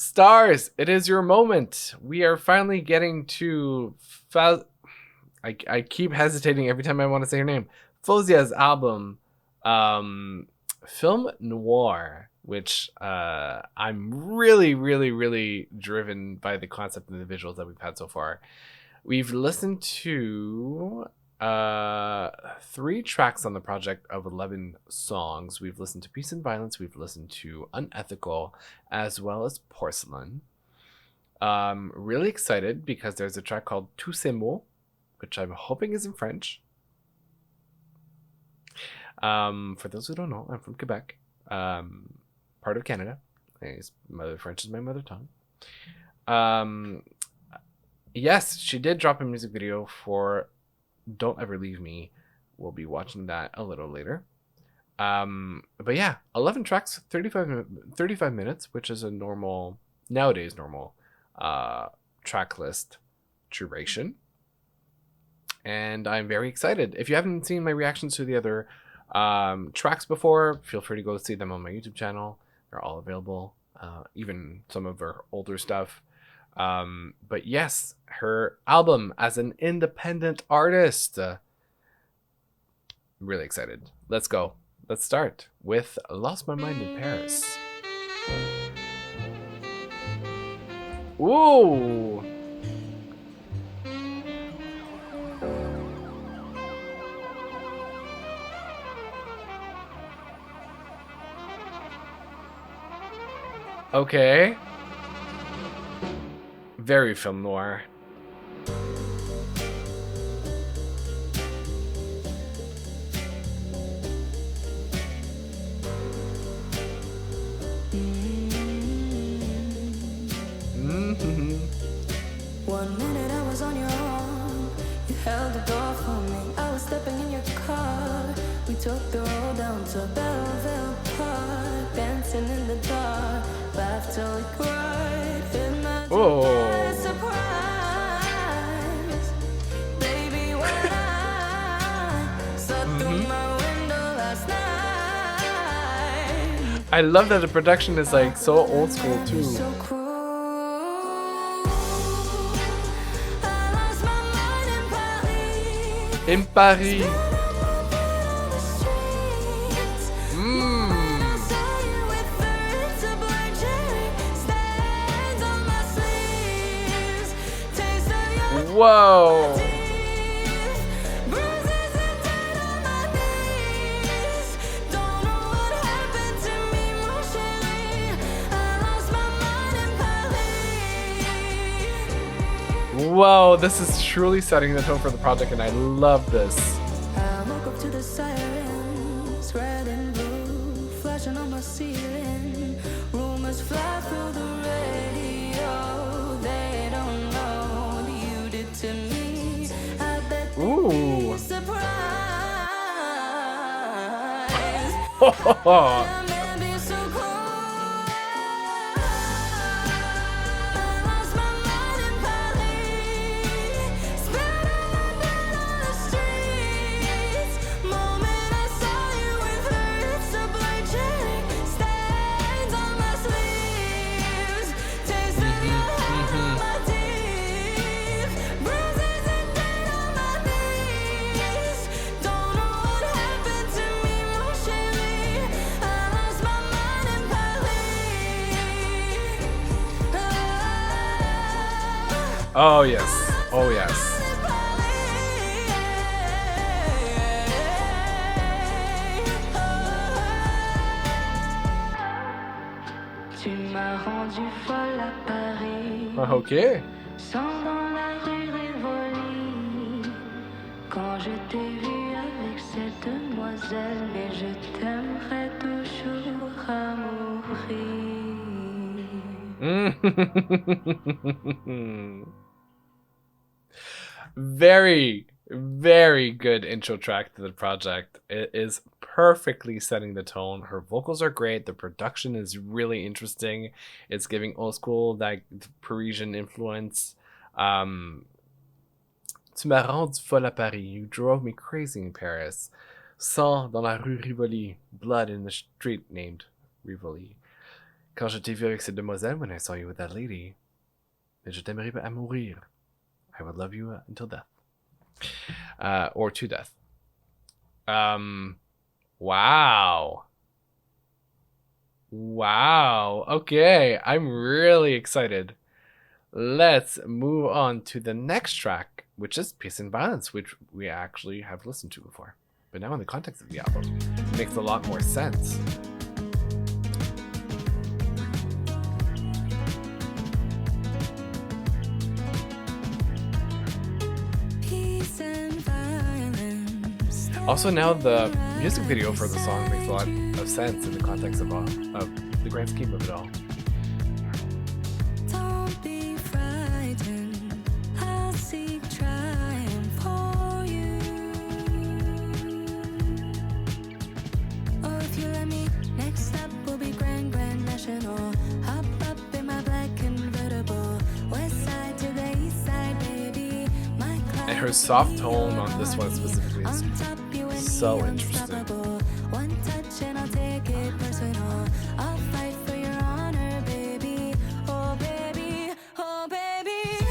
Stars, it is your moment. We are finally getting to I keep hesitating every time I want to say her name. Fauzia's album, Film Noir, which I'm really driven by the concept and the visuals that we've had so far. We've listened to 3 tracks on the project of 11 songs. We've listened to Peace and Violence, we've listened to Unethical, as well as Porcelain. Really excited because there's a track called Tous, which I'm hoping is in French. For those who don't know, I'm from Quebec, part of Canada. French is my mother tongue. Yes, she did drop a music video for Don't Ever Leave Me. We'll be watching that a little later. But yeah, 11 tracks, 35 minutes, which is a nowadays normal track list duration. And I'm very excited. If you haven't seen my reactions to the other tracks before, feel free to go see them on my YouTube channel. They're all available, even some of her older stuff. But yes, her album as an independent artist. I'm really excited. Let's go. Let's start with Lost My Mind in Paris. Ooh! Okay. Very film noir. One minute I was on your arm, you held the door for me. I was stepping in your car. We took the road down to Belleville Park, dancing in the dark, laughed till we cried. Oh. Surprise, baby, when I saw through my window last night. I love that the production is like so old school too. So cruel. I lost my mind in Paris. In Paris. Whoa. Whoa, this is truly setting the tone for the project, and I love this. I woke up to the sirens, red and blue, flashing on my ceiling. Rumors fly through the radio. They don't know what you did to me. I bet they'd be surprised. I may be so cold. I lost my mind in Paris. Spent all my night on the streets. Moment I saw you with lips of black cherry, stains on my sleeves, taste of your hand on my teeth, bruises and pain on my knees. Don't know what happened to me, mon chéri. I lost my mind in Paris. Oh yes. Oh yes. Tu m'as rendu folle à Paris, Okay. sans dans la rue Rivoli. Quand je t'ai vu avec cette demoiselle, mais je t'aimerai toujours à mourir. Very good intro track to the project. It is perfectly setting the tone. Her vocals are great. The production is really interesting. It's giving old school, like Parisian influence. Tu m'as rendu folle à Paris. You drove me crazy in Paris. Sang dans la rue Rivoli. Blood in the street named Rivoli. Quand je t'ai vu avec cette demoiselle, when I saw you with that lady, mais je t'aimerais à mourir. I would love you until death. Or to death. Wow. Wow. Okay, I'm really excited. Let's move on to the next track, which is Peace and Violence, which we actually have listened to before. But now in the context of the album, it makes a lot more sense. Peace and violence. Also, now the music video for the song makes a lot of sense in the context of the grand scheme of it all. Don't be frightened. I'll seek triumph for you. Oh, if you let me, next up will be Grand National. Hop up in my black convertible. West side to the east side, baby. My And her soft tone on this one specifically is so interesting. One touch and I'll take it personal. I'll fight for your honor, baby. Oh, baby. Oh, baby.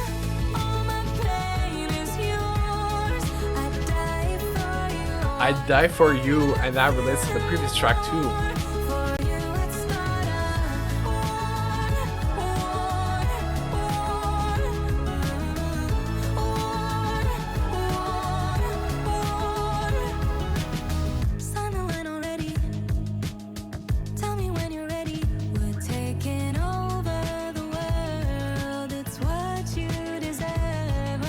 All my pain is yours. I'd die for you. I'd Die For You, and that relates to the previous track too. For you, I'd start a war. Sign the line already. Tell me when you're ready. We're taking over the world. It's what you deserve.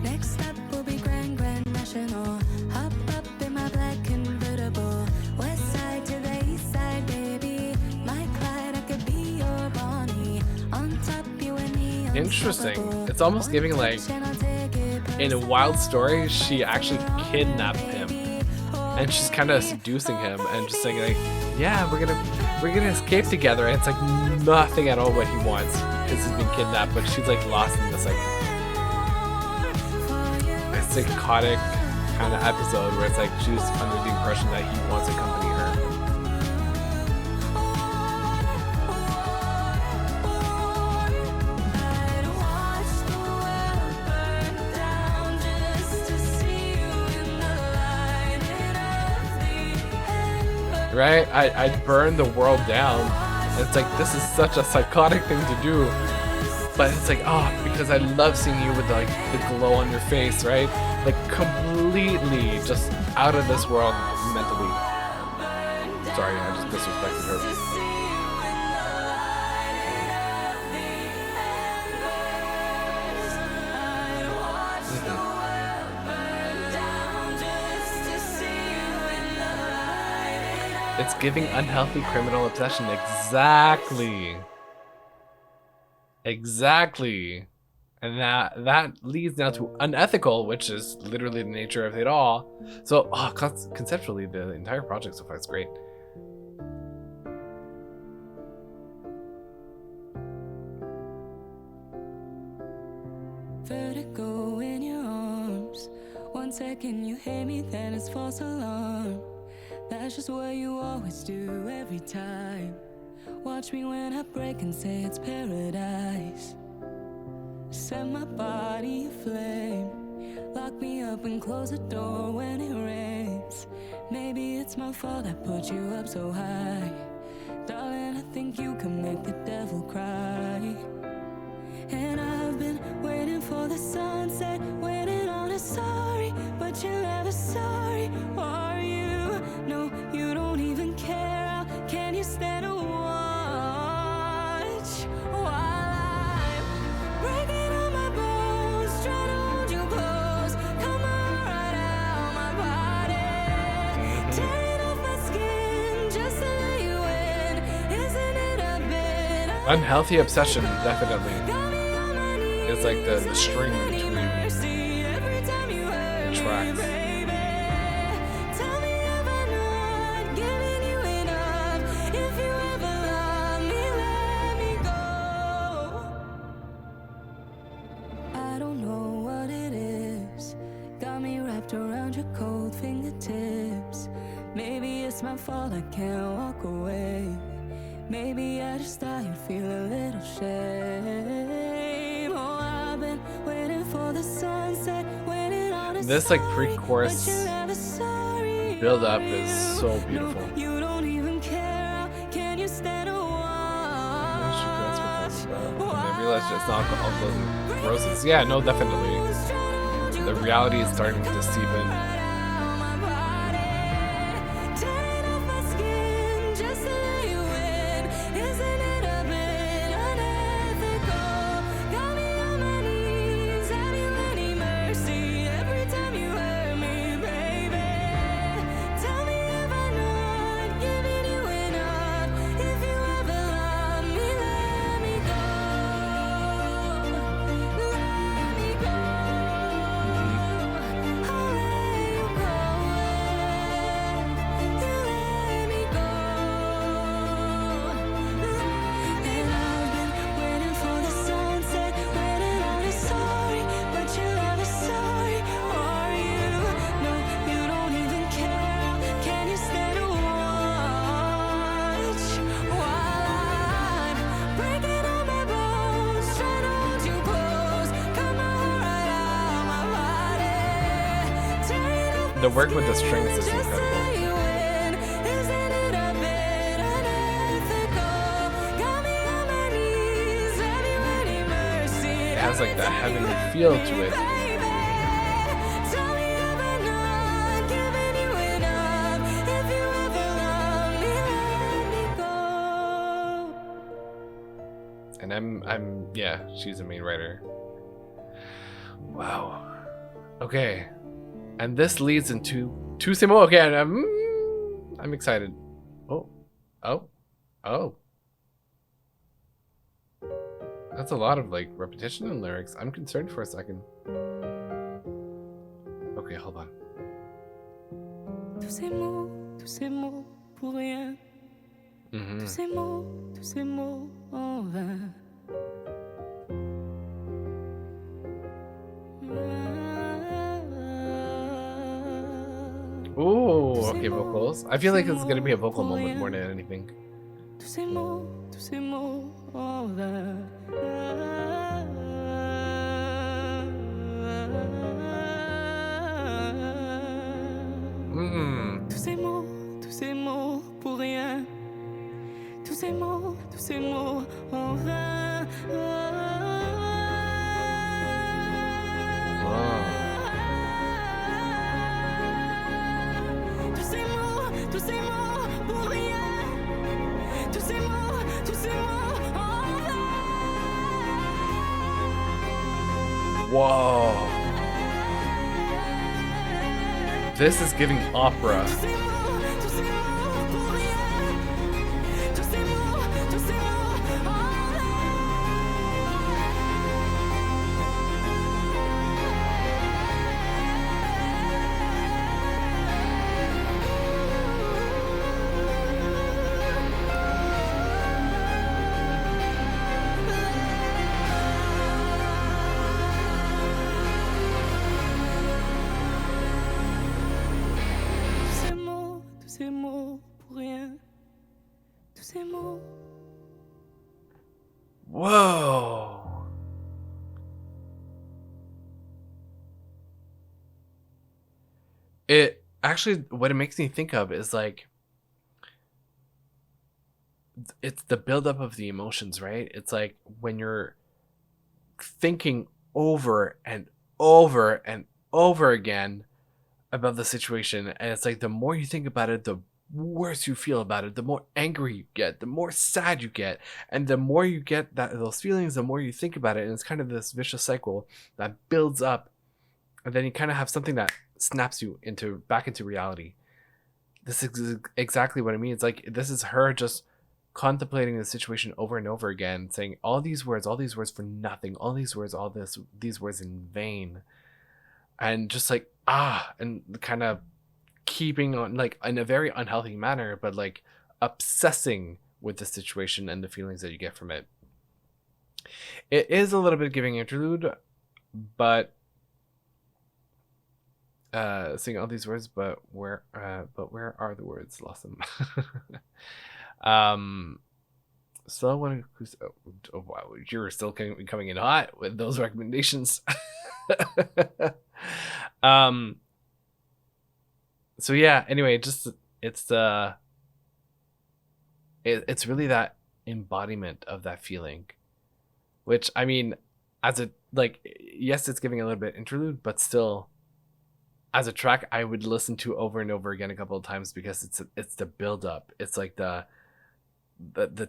Next up will be Grand National. Hop up in my black convertible. West side to the east side, baby. My Clyde, I could be your Bonnie. On top, you and me. Interesting. unstoppable. It's almost giving One like touch and I'll take it in a wild story, she actually kidnapped him, and she's kind of seducing him and just saying like, yeah, we're gonna escape together. And it's like nothing at all what he wants because he's been kidnapped, but she's like lost in this like a psychotic kind of episode where it's like she's under the impression that he wants to accompany her. I'd watch the world burn down just to see you in the light of the ember. Right? I'd burn the world down. And it's like, this is such a psychotic thing to do. But it's like, oh, because I love seeing you with like the glow on your face, right? Like completely just out of this world mentally. Sorry, I just disrespected her. It's giving unhealthy criminal obsession. Exactly. Exactly. And that leads now to unethical, which is literally the nature of it all. So conceptually, the entire project so far is great. Vertigo in your arms. 1 second you hate me, then it's false alarm. That's just what you always do every time. Watch me when I break and say it's paradise. Set my body aflame. Lock me up and close the door when it rains. Maybe it's my fault I put you up so high. Darling, I think you can make the devil cry. And I've been waiting for the sunset, waiting on a sorry, but you're never sorry, are you? No, you don't even care. How can you stand to watch while I'm breaking all my bones, trying to hold you close? Come on, right out my body, tearing off my skin just to let you in. Isn't it a bit Unhealthy obsession, definitely. It's like the string between the tracks. Tell me if I'm not giving you enough. If you ever love me, let me go. I don't know what it is. Got me wrapped around your cold fingertips. Maybe it's my fault I can't walk away. Maybe I just thought you'd feel a little shame. Oh, I've been waiting for the sunset, waiting on a This like story, pre-chorus but you're never sorry. build up Are is you? so No, beautiful. you don't even care. Can you stand a Yeah, she grasps for watch? those and I realized it's not all golden roses. Yeah, no, definitely. The reality is starting to seep in. The work with the strings is incredible. It has like that heavenly feel to it. And I'm yeah, she's a main writer. Wow. Okay. And this leads into TOUS. Okay, and I'm excited. Oh. That's a lot of like repetition in lyrics. I'm concerned for a second. Okay, hold on. Tous ces mots pour rien. Tous ces mots en vain. Ooh, okay, vocals. I feel like it's gonna be a vocal moment more than anything. Tous ces mots en vain. Tous ces mots pour rien. Tous ces mots en vain. Tous ces mots pour rien. Tous ces mots en vain. Whoa. This is giving opera. Ces mots pour rien. Tous ces mots. Whoa. It actually, what it makes me think of is like, it's the buildup of the emotions, right? It's like when you're thinking over and over and over again about the situation, and it's like the more you think about it, the worse you feel about it, the more angry you get, the more sad you get, and the more you get those feelings, the more you think about it, and it's kind of this vicious cycle that builds up, and then you kind of have something that snaps you back into reality. This is exactly what I mean. It's like this is her just contemplating the situation over and over again, saying all these words for nothing, all these words in vain, and just like and kind of keeping on like in a very unhealthy manner, but like obsessing with the situation and the feelings that you get from it. It is a little bit giving interlude, but saying all these words, but where are the words? Lost them. Still want to. Oh, wow, you're still coming in hot with those recommendations. So yeah. Anyway, just it's it's really that embodiment of that feeling, which I mean, as a like, yes, it's giving a little bit interlude, but still, as a track, I would listen to over and over again a couple of times because it's the build up. It's like the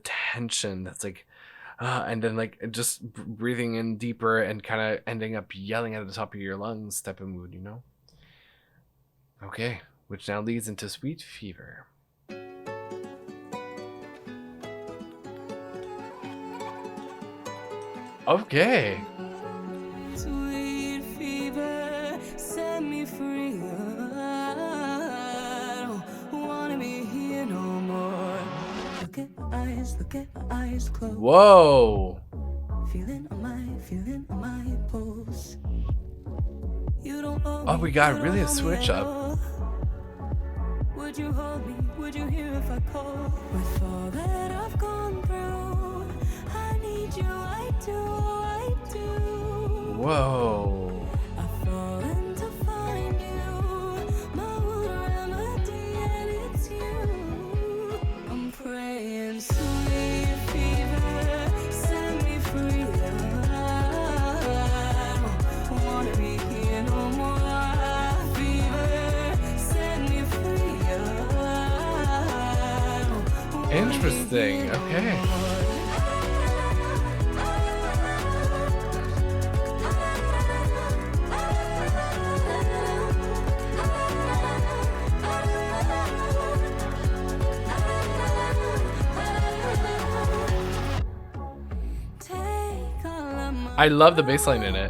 tension that's like, and then like just breathing in deeper and kind of ending up yelling at the top of your lungs type of mood, you know? Okay, which now leads into Sweet Fever. Okay. Sweet fever, set me free. I don't wanna be here no more. Look at my eyes closed. Whoa. Feeling on my pulse. You don't hold Oh, me, we got you really don't a hold me switch at up. all. Would you hold me? Would you hear if I call? With all that I've gone through, I need you, I do. Whoa. I've fallen to find you, my one remedy, and it's you. I'm praying, sweet fever, set me free. I don't wanna be here no more. Fever, set me free. I don't wanna be Interesting. here no Okay. more. I love the bass line in it.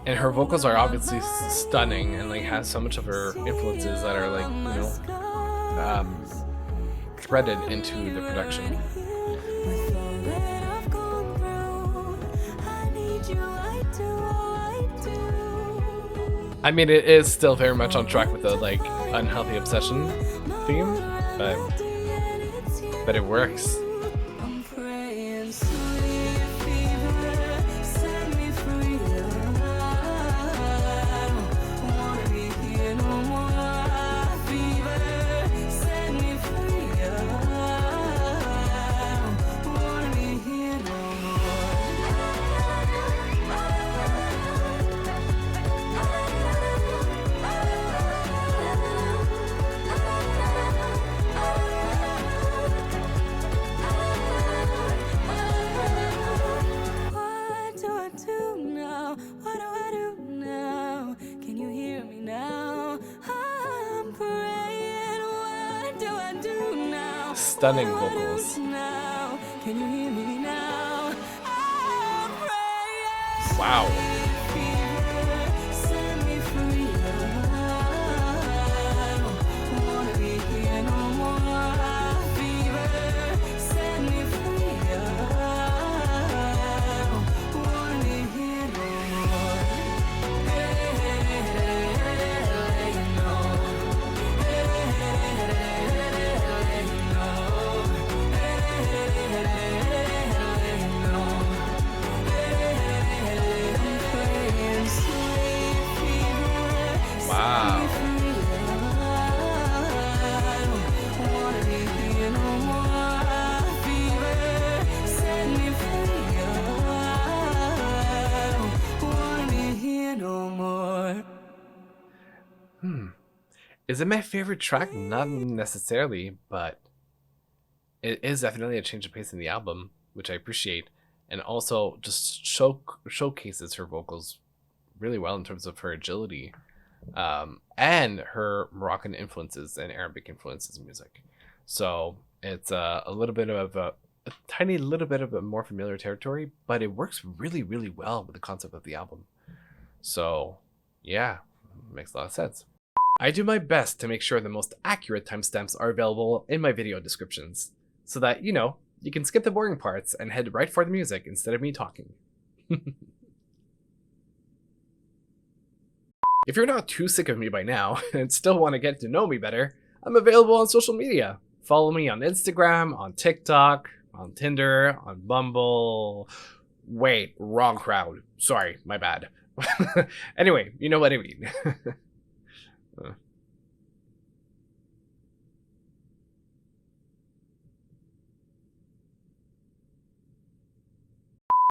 And her vocals are obviously stunning and like has so much of her influences that are like, you know, threaded into the production. I mean, it is still very much on track with the like unhealthy obsession theme, but it works. Stunning vocals. Can you hear me now? Wow. Set me free. I don't wanna be here no more. Fever, set me free. I don't wanna be here no more. Wow. Is it my favorite track? Not necessarily, but it is definitely a change of pace in the album, which I appreciate, and also just showcases her vocals really well in terms of her agility, and her Moroccan influences and Arabic influences in music. So it's a little bit of a tiny little bit of a more familiar territory, but it works really, really well with the concept of the album. So yeah, makes a lot of sense. I do my best to make sure the most accurate timestamps are available in my video descriptions, so that, you know, you can skip the boring parts and head right for the music instead of me talking. If you're not too sick of me by now and still want to get to know me better, I'm available on social media. Follow me on Instagram, on TikTok, on Tinder, on Bumble. Wait, wrong crowd. Sorry, my bad. Anyway, you know what I mean.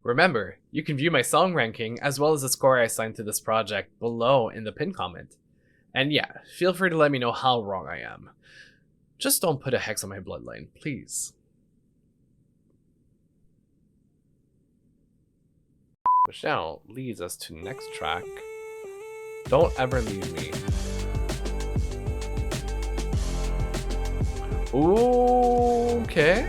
Remember, you can view my song ranking as well as the score I assigned to this project below in the pinned comment. And yeah, feel free to let me know how wrong I am. Just don't put a hex on my bloodline, please. Which now leads us to next track. Don't Ever Leave Me. Okay.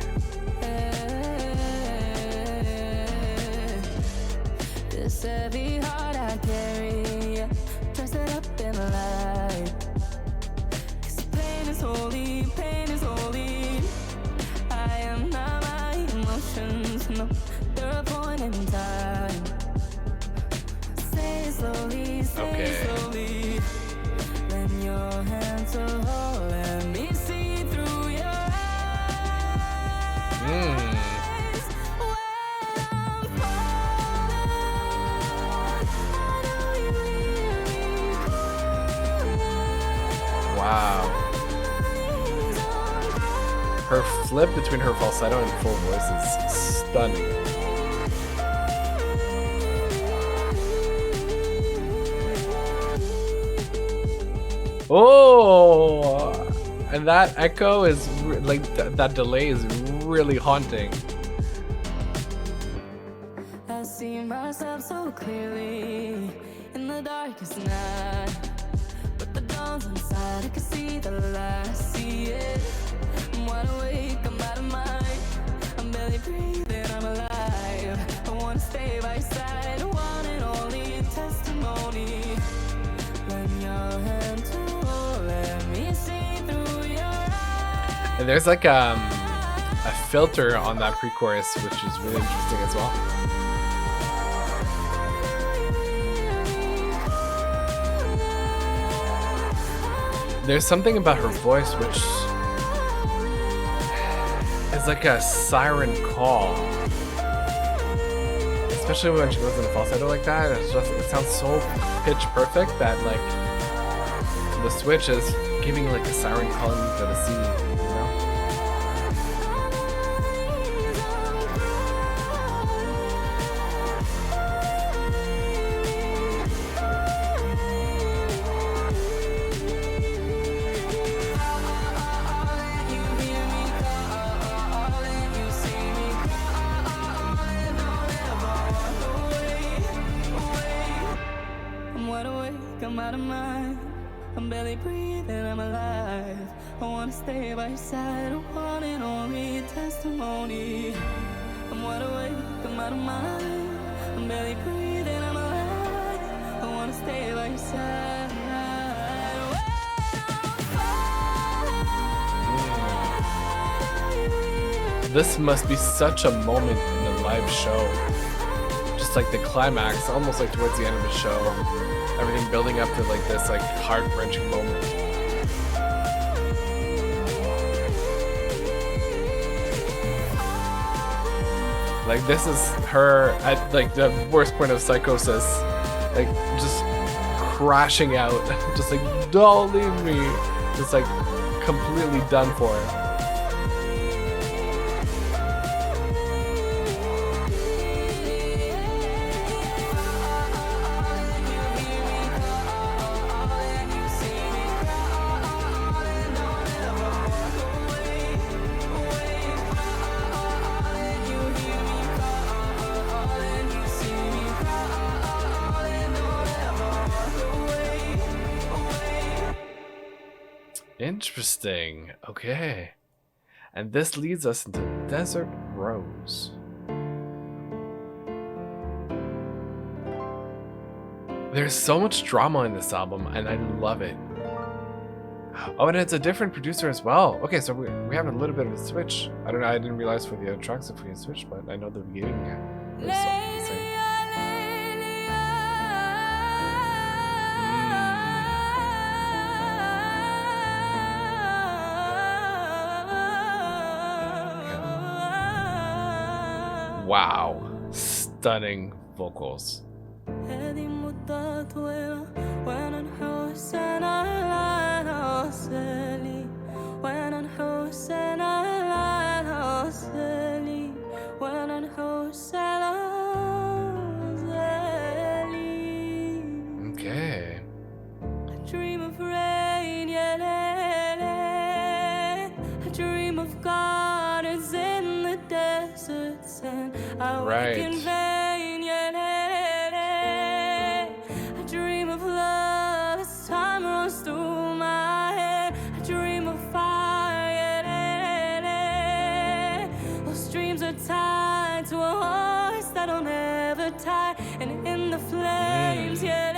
This heavy heart I carry, dress it up in light. 'Cause pain is holy, pain is holy. I am not my emotions, no, they're a point in time. Say it slowly, say it slowly. Lend your hand to hold, let me see through your eyes. When I'm Wow. Her flip between her falsetto and full voice is stunning. Oh, and that echo is like that delay is really haunting. I see myself so clearly in the darkest night, but the dawn's inside. I can see the light, I see it. I'm wide awake, I'm out of mind. I'm barely breathing, I'm alive. I wanna stay by your side, one and only testimony. Lend your hand to hold, let me see through your eyes. And there's like a filter on that pre-chorus, which is really interesting as well. There's something about her voice which is like a siren call. Especially when she goes in a falsetto like that. It sounds so pitch perfect that like the switch is giving like a siren calling to the sea, you know? I'm wide awake, I'm out of mind. I'm barely breathing, I'm alive. I wanna stay by your side, one and only testimony. I'm wide awake, I'm out of mind. I'm barely breathing, I'm alive. I wanna stay by your side. This must be such a moment in the live show. Just like the climax, almost like towards the end of the show. Everything building up to like this like heart-wrenching moment. Like this is her at like the worst point of psychosis. Like just crashing out. Just like, don't leave me. Just like completely done for. Interesting. Okay. And this leads us into Desert Rose. There's so much drama in this album, and I love it. Oh, and it's a different producer as well. Okay, so we have a little bit of a switch. I don't know, I didn't realize for the other tracks if we had switched, but I know the beginning was the same. Wow. Stunning vocals. هذه مدة طويلة وأنا نحوس أنا لا نوصلي وأنا نحوس أنا لا نوصلي وأنا نحوس أنا نوصلي. Okay. I dream of rain, yeah, I dream of gardens in the deserts and I wake in Right. vain, yeah. I dream of love as time runs through my head. I dream of fire, those dreams are tied to a horse that'll never tie, and in the flames, yeah.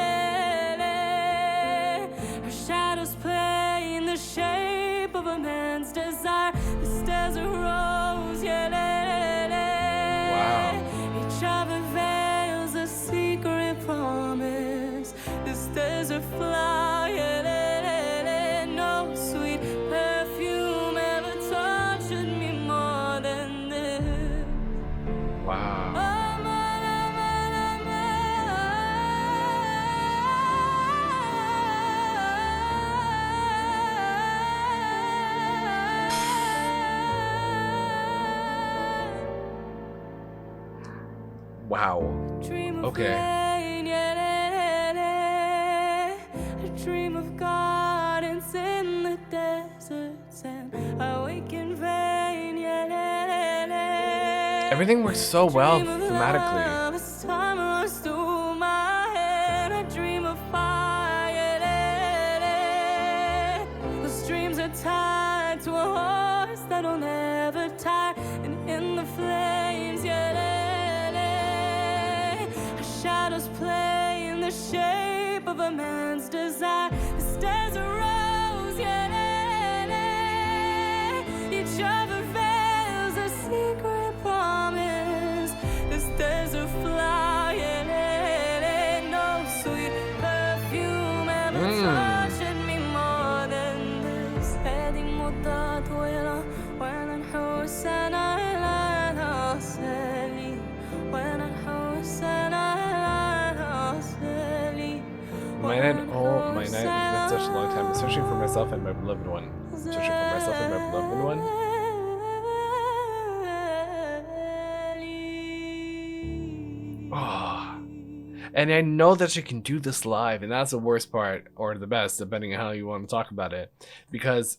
Her shadows play in the shape of a man's desire. This desert rose, yeah. Wow. Each other veils a secret promise. This desert flower, yeah. No sweet perfume ever touched me more than this. Wow. Wow. Dream of Okay. rain, yeah. I dream of gardens in the deserts and I wake in vain, yeah. Everything works so well Dream of thematically. love as time runs through my head. I dream of fire, those dreams are tied to a horse that'll never tie, and in the flames, yeah. Shadows play in the shape of a man's desire. This desert rose, yeah. Each other veils a secret promise. This desert flower, yeah. No sweet perfume ever touched me more than this. هذه مدة طويلة وأنا نحوس أنا لا نوصلي وأنا نحوس أنا My night, oh, my night has been such a long time. I'm searching for myself and my beloved one. Searching for myself and my beloved one. Oh. And I know that she can do this live, and that's the worst part, or the best, depending on how you want to talk about it. Because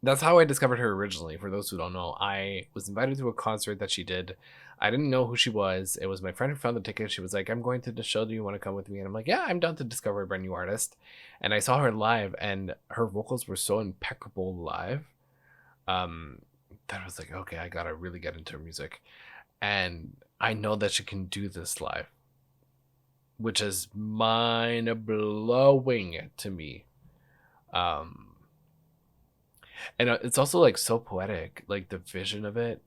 that's how I discovered her originally. For those who don't know, I was invited to a concert that she did. I didn't know who she was. It was my friend who found the ticket. She was like, I'm going to the show. Do you want to come with me? And I'm like, yeah, I'm down to discover a brand new artist. And I saw her live, and her vocals were so impeccable live that I was like, okay, I got to really get into her music. And I know that she can do this live, which is mind-blowing to me. And it's also like so poetic, like the vision of it.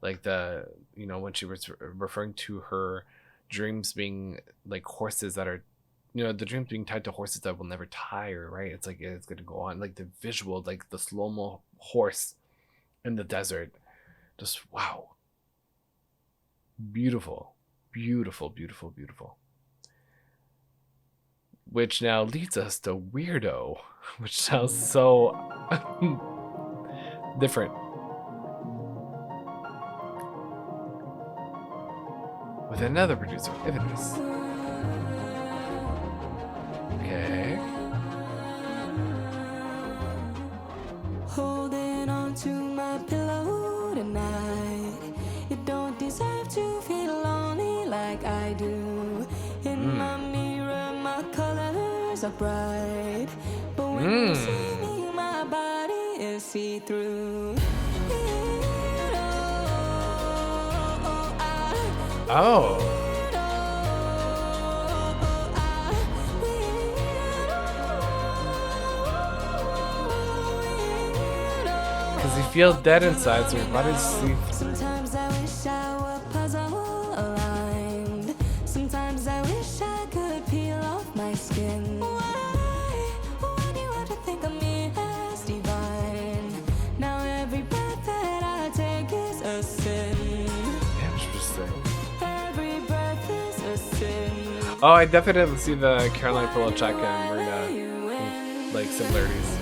Like the, you know, when she was referring to her dreams being like horses that are, you know, the dreams being tied to horses that will never tire, right? It's like it's going to go on. Like the visual, like the slow-mo horse in the desert. Just wow. Beautiful. Beautiful, beautiful, beautiful. Which now leads us to Weirdo, which sounds so different. With another producer, Evanes. Okay. Holding on to my pillow tonight. You don't deserve to feel lonely like I do. In my mirror, my colors are bright. But when you see me, my body is see-through. Oh. Because you feel dead inside, so your body's sleep. Sometimes I wish I were puzzle aligned. Sometimes I wish I could peel off my skin. Why do you have to think of me as divine? Now every breath that I take is a sin. Damn, she Oh, I definitely see the Caroline Polachek and Marina like similarities.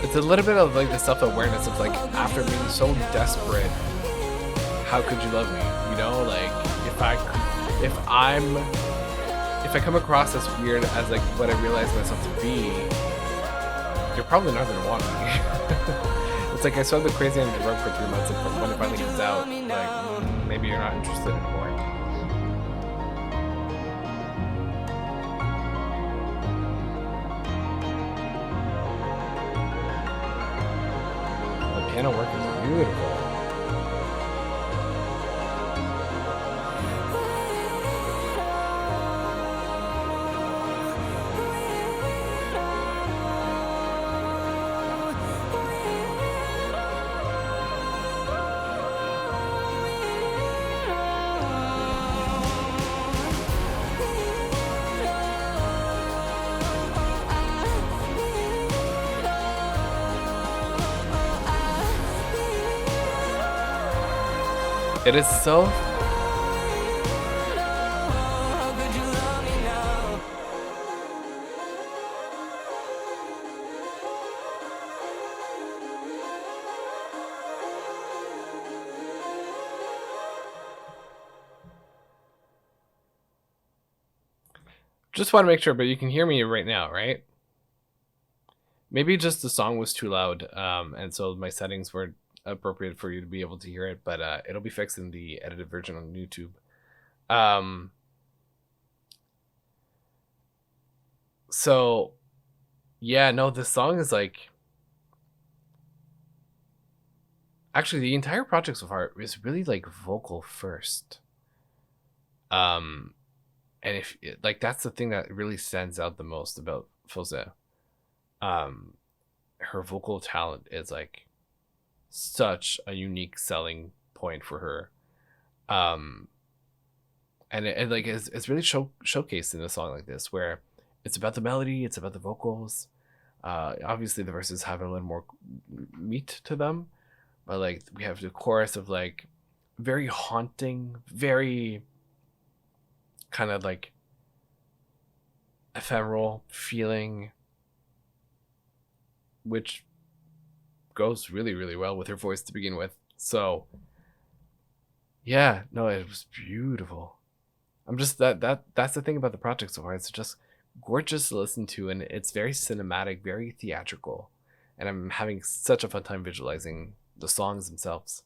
It's a little bit of like the self-awareness of like, after being so desperate, how could you love me? You know, like if I come across as weird as like what I realize myself to be, you're probably not gonna want me. It's like I saw the Crazy on the Drug for 3 months, and when it finally comes out, like maybe you're not interested anymore. The piano work is beautiful. It is so just want to make sure, but you can hear me right now, right? Maybe just the song was too loud, and so my settings weren't appropriate for you to be able to hear it, but it'll be fixed in the edited version on YouTube. So yeah, no, this song is like, actually the entire project so far is really like vocal first. And if like, that's the thing that really stands out the most about Faouzia. Her vocal talent is like such a unique selling point for her, and it like it's really showcased in a song like this, where it's about the melody, it's about the vocals. Obviously the verses have a little more meat to them, but like we have the chorus of like very haunting, very kind of like ephemeral feeling, which goes really, really well with her voice to begin with. So yeah, no, it was beautiful. I'm just that's the thing about the project so far. It's just gorgeous to listen to, and it's very cinematic, very theatrical, and I'm having such a fun time visualizing the songs themselves.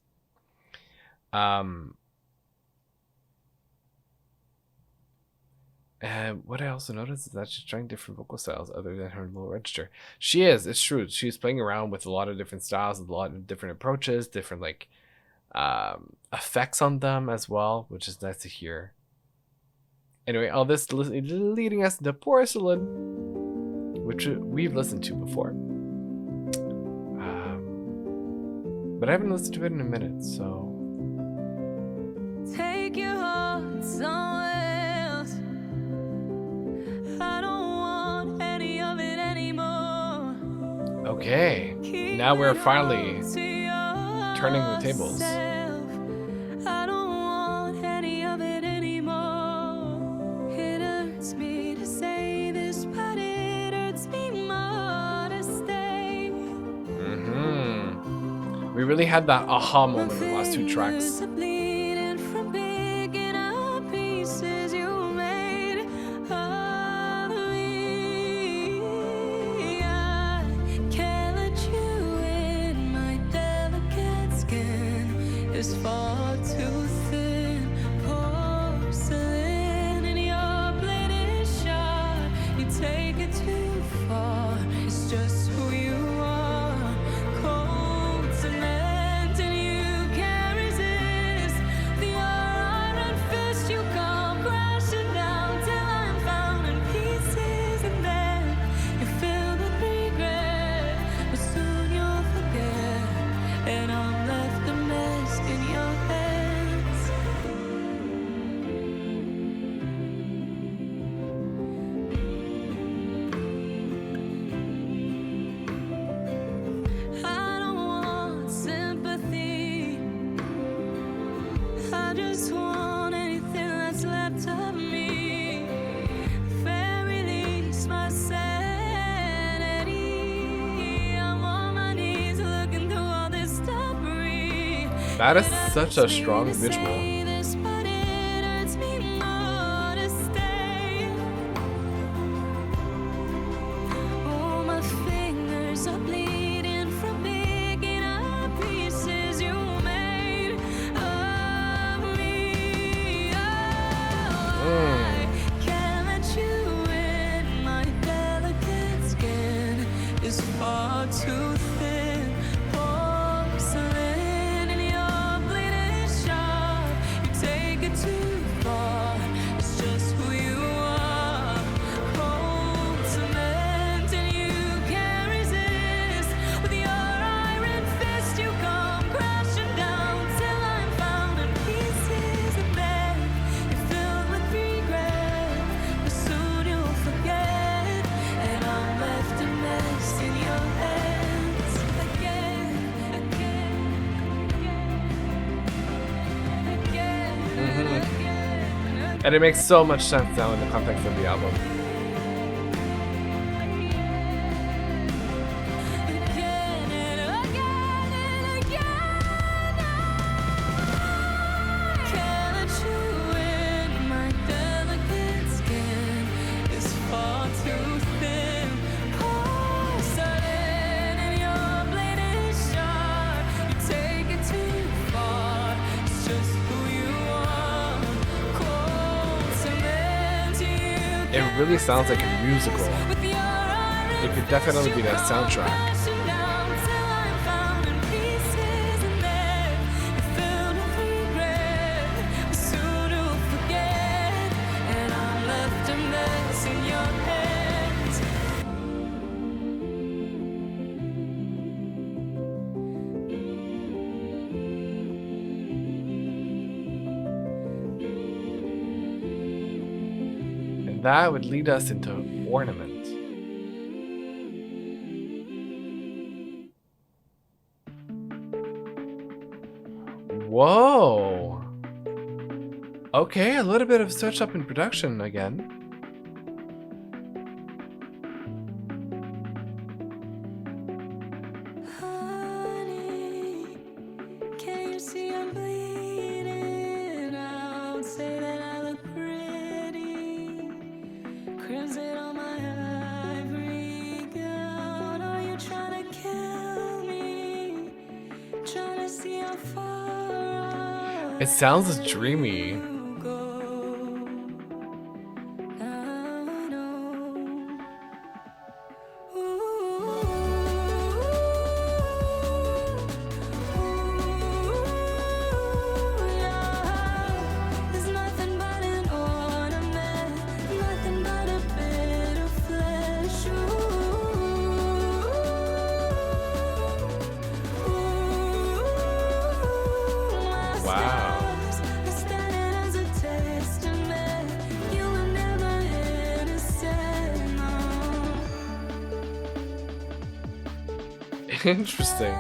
And what I also noticed is that she's trying different vocal styles other than her low register. She is, it's true. She's playing around with a lot of different styles, a lot of different approaches, different like effects on them as well, which is nice to hear. Anyway, all this leading us to Porcelain, which we've listened to before. But I haven't listened to it in a minute, so. Take your heart somewhere else. I don't want any of it anymore. Okay, now we're finally turning the tables. I don't want any of it anymore. It hurts me to say this, but it hurts me more to stay. We really had that aha moment in the last two tracks. Is far too thin, porcelain, and your blade is sharp. You take it too far. It's just who you are. Cold cement, and you can't resist just want anything that's left of me. Very least my sanity. I'm on my knees looking through all this debris. That is such a strong visual. This, but it hurts me more to stay. Oh, my fingers are bleeding from picking up pieces you made of me. Oh, I can't let you in. My delicate skin is far too thin. Porcelain and your blade is sharp. You take it too far. It's just who you are. Cold cement and you can't resist. With your iron fist you come crashing down till I'm found in pieces. And then you're filled with regret, but soon you'll forget. And I'm left a mess in your hands again, again, again, again, again. And it makes so much sense now in the context of the album. Again and again and again. Can't let you in. My delicate skin is far too thin. Porcelain and your blade is sharp. You take it too far. It's just who you are. Cold cement, you It really sounds like a musical. with your iron It could definitely be that soundtrack. crashing down till I'm found in pieces, and then you're filled with regret. Soon you'll forget, and I'm left a mess in your hands. And that would lead us into Ornament. Whoa. Okay, a little bit of switch up in production again. Honey, can you see I'm bleeding out? Say that I look pretty. Crimson on my ivory gown. Are you trying to kill me? Trying to see how far It sounds dreamy. you go. I know. There's nothing but an ornament, nothing but a bit of flesh. Wow. Standing as a testament, you were never innocent. No. Interesting.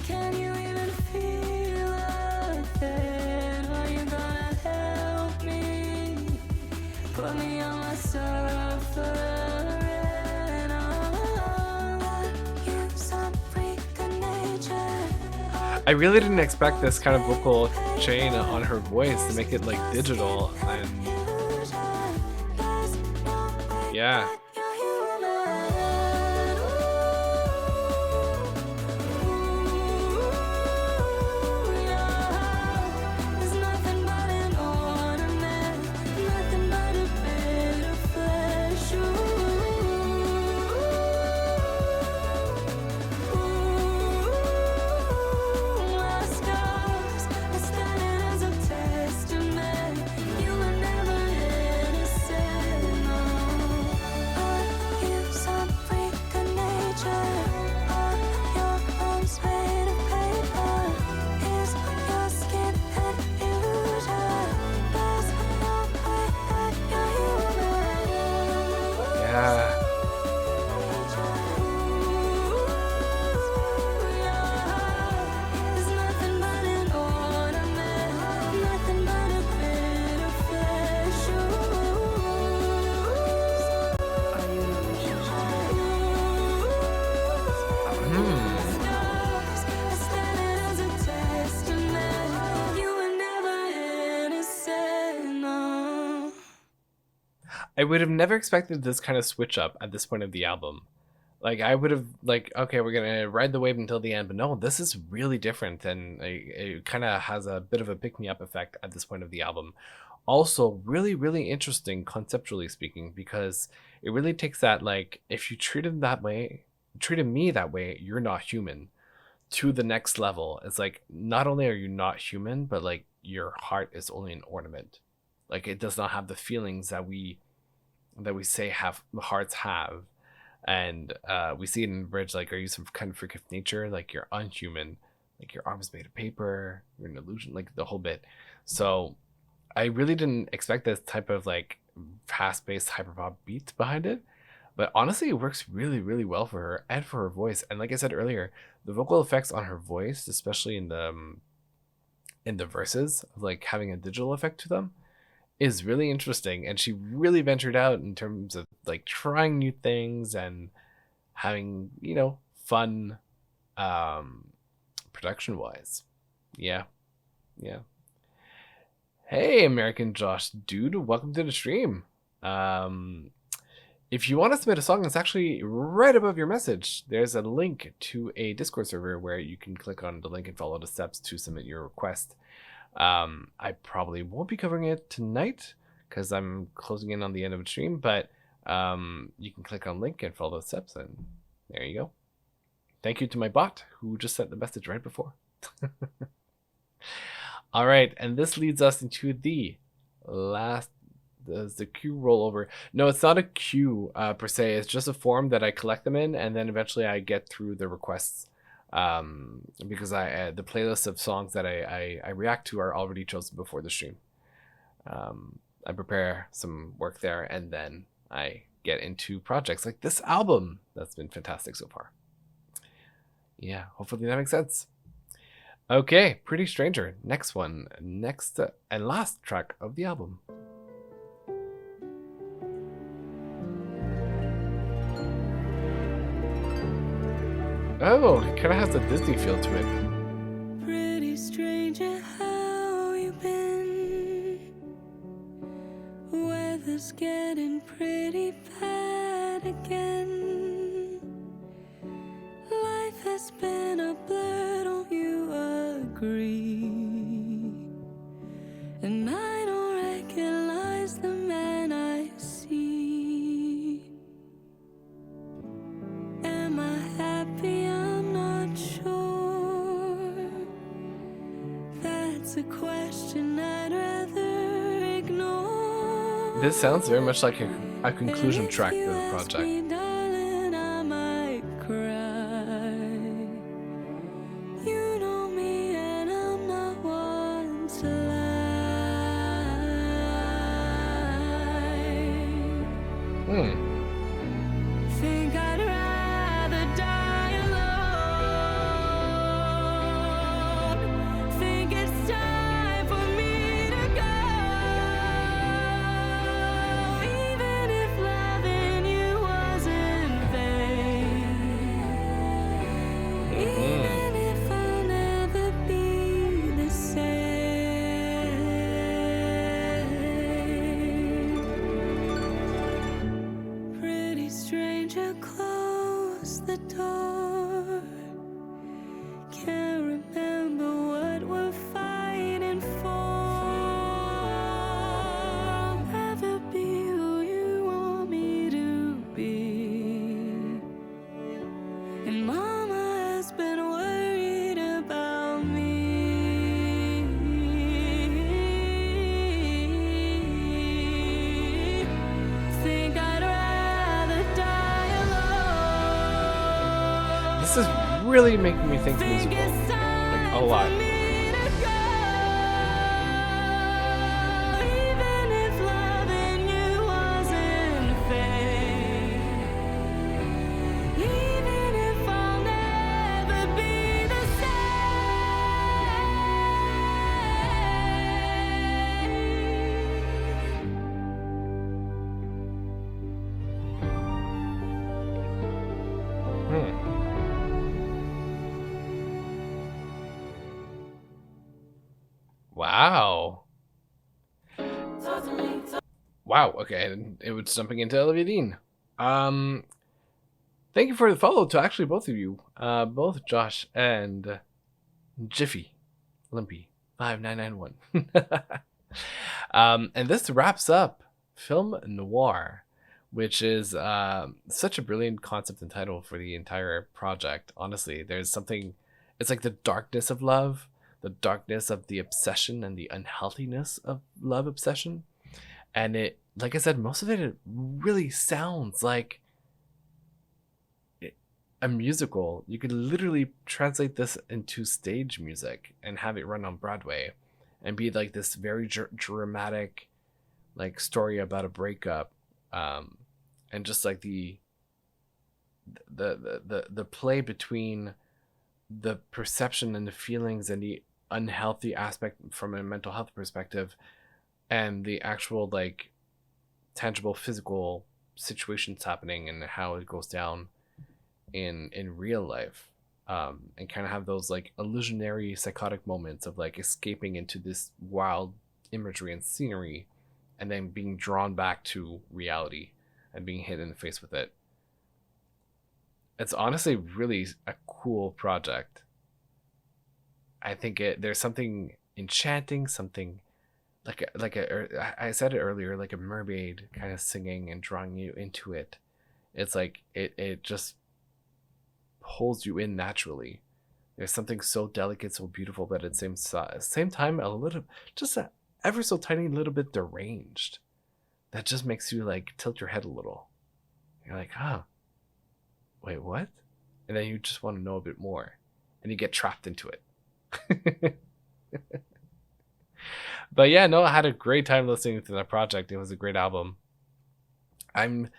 Can you even feel a thing? Are you gonna help me? Put me on my suffering. You some freak of nature. I really didn't expect this kind of vocal chain on her voice to make it like digital and yeah. There's nothing but an ornament, nothing but a bit of flesh. My scars are standing as a testament. You were never innocent. No. Are you some freak of nature? Are your arms made of paper? Is your skin an illusion? There's no way that you're human. Yeah. There's nothing but an ornament. I would have never expected this kind of switch up at this point of the album. Like I would have like, okay, we're gonna ride the wave until the end, but no, this is really different, and it kind of has a bit of a pick me up effect at this point of the album. Also, really interesting conceptually speaking, because it really takes that, like, if you treated that way, treated me that way, you're not human, to the next level. It's like, not only are you not human, but like your heart is only an ornament. Like it does not have the feelings that we say have hearts have. And we see it in the bridge, like, are you some kind of freak of nature? Like you're unhuman, like your arm is made of paper, you're an illusion, like the whole bit. So I really didn't expect this type of like fast-paced hyperpop beat behind it, but honestly, it works really well for her and for her voice. And like I said earlier, the vocal effects on her voice, especially in the verses, of like having a digital effect to them, is really interesting. And she really ventured out in terms of like trying new things and having, fun, production wise. Yeah. Hey, American Josh dude, welcome to the stream. If you want to submit a song, it's actually right above your message. There's a link to a Discord server where you can click on the link and follow the steps to submit your request. I probably won't be covering it tonight because I'm closing in on the end of the stream, but you can click on link and follow the steps, and there you go. Thank you to my bot who just sent the message right before. All right, and this leads us into the last, the queue rollover. No, it's not a queue per se. It's just a form that I collect them in, and then eventually I get through the requests. Because the playlist of songs that I react to are already chosen before the stream. I prepare some work there, and then I get into projects like this album that's been fantastic so far. Yeah, hopefully that makes sense. Okay, Pretty Stranger, next one, next and last track of the album. Oh, it kind of has a Disney feel to it. Pretty stranger, how you been? Weather's getting pretty bad again. Life has been a blur, don't you agree? And I don't recognize the man I see. Am I happy? I'm not sure. That's a question I'd rather ignore. This sounds very much like a conclusion track to the project. Darling, I might cry. You know me, and I'm not one to lie. Think I'd rather die alone. Think it's time for me to go. Even if loving you wasn't vain. Even if I'll never be the same. Pretty stranger, close the door. Can't remember what we're fighting for. I'll never be who you want me to be. And Mama has been worried about me. Think I'd rather die alone. This is really making me think musical, like a lot. Even if loving you wasn't fair. Even if I'll never be the Wow. Wow, okay, and it was jumping into Olivia. Thank you for the follow to actually both of you. Both Josh and Jiffy Limpy 5991. And this wraps up Film Noir, which is such a brilliant concept and title for the entire project. Honestly, there's something, it's like the darkness of love, the darkness of the obsession, and the unhealthiness of love obsession. And it, like I said, most of it really sounds like a musical. You could literally translate this into stage music and have it run on Broadway and be like this very dramatic like story about a breakup, and just like the play between the perception and the feelings and the unhealthy aspect from a mental health perspective and the actual like tangible physical situations happening and how it goes down in real life, and kind of have those like illusionary psychotic moments of like escaping into this wild imagery and scenery and then being drawn back to reality and being hit in the face with it. It's honestly really a cool project. I think there's something enchanting, something I said it earlier, like a mermaid kind of singing and drawing you into it. It's like it just pulls you in naturally. There's something so delicate, so beautiful, but at the same time a little, just a ever so tiny little bit deranged, that just makes you like tilt your head a little. You're like, huh, wait, what? And then you just want to know a bit more and you get trapped into it. But yeah, no, I had a great time listening to that project. It was a great album. I'm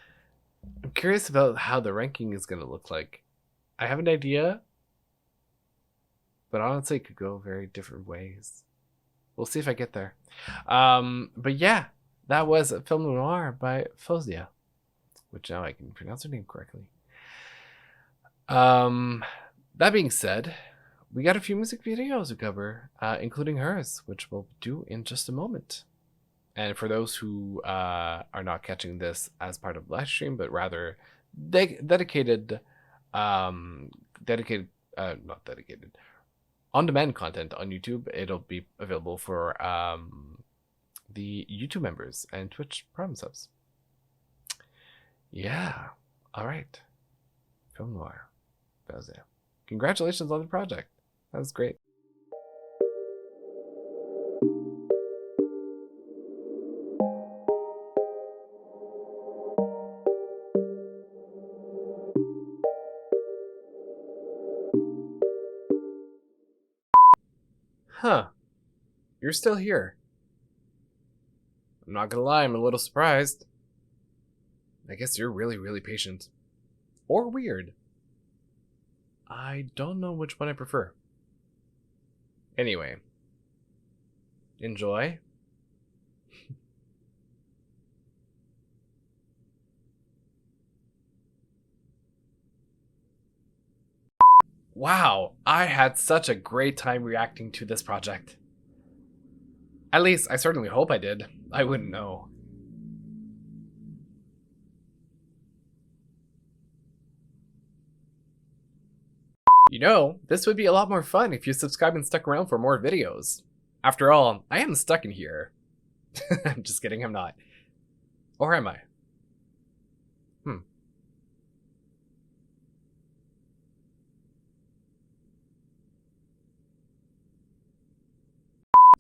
curious about how the ranking is going to look like. I have an idea, but honestly, it could go very different ways. We'll see if I get there. But yeah, that was Film Noir by Faouzia, which now I can pronounce her name correctly. That being said, we got a few music videos to cover, including hers, which we'll do in just a moment. And for those who are not catching this as part of the live stream, but rather dedicated, on-demand content on YouTube, it'll be available for the YouTube members and Twitch Prime subs. Yeah, all right. Film Noir, Faouzia. Congratulations on the project. That was great. Huh. You're still here. I'm not gonna lie, I'm a little surprised. I guess you're really, really patient. Or weird. I don't know which one I prefer. Anyway. Enjoy. Wow, I had such a great time reacting to this project. At least, I certainly hope I did. I wouldn't know. You know, this would be a lot more fun if you subscribed and stuck around for more videos. After all, I am stuck in here. I'm just kidding, I'm not. Or am I?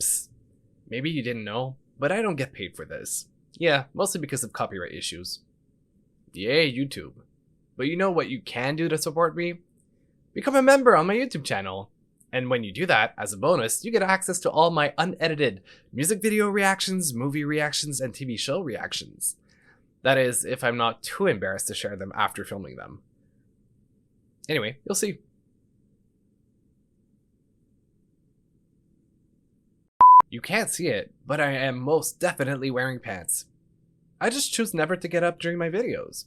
Psst. Maybe you didn't know, but I don't get paid for this. Yeah, mostly because of copyright issues. Yay, YouTube. But you know what you can do to support me? Become a member on my YouTube channel. And when you do that, as a bonus, you get access to all my unedited music video reactions, movie reactions, and TV show reactions. That is, if I'm not too embarrassed to share them after filming them. Anyway, you'll see. You can't see it, but I am most definitely wearing pants. I just choose never to get up during my videos.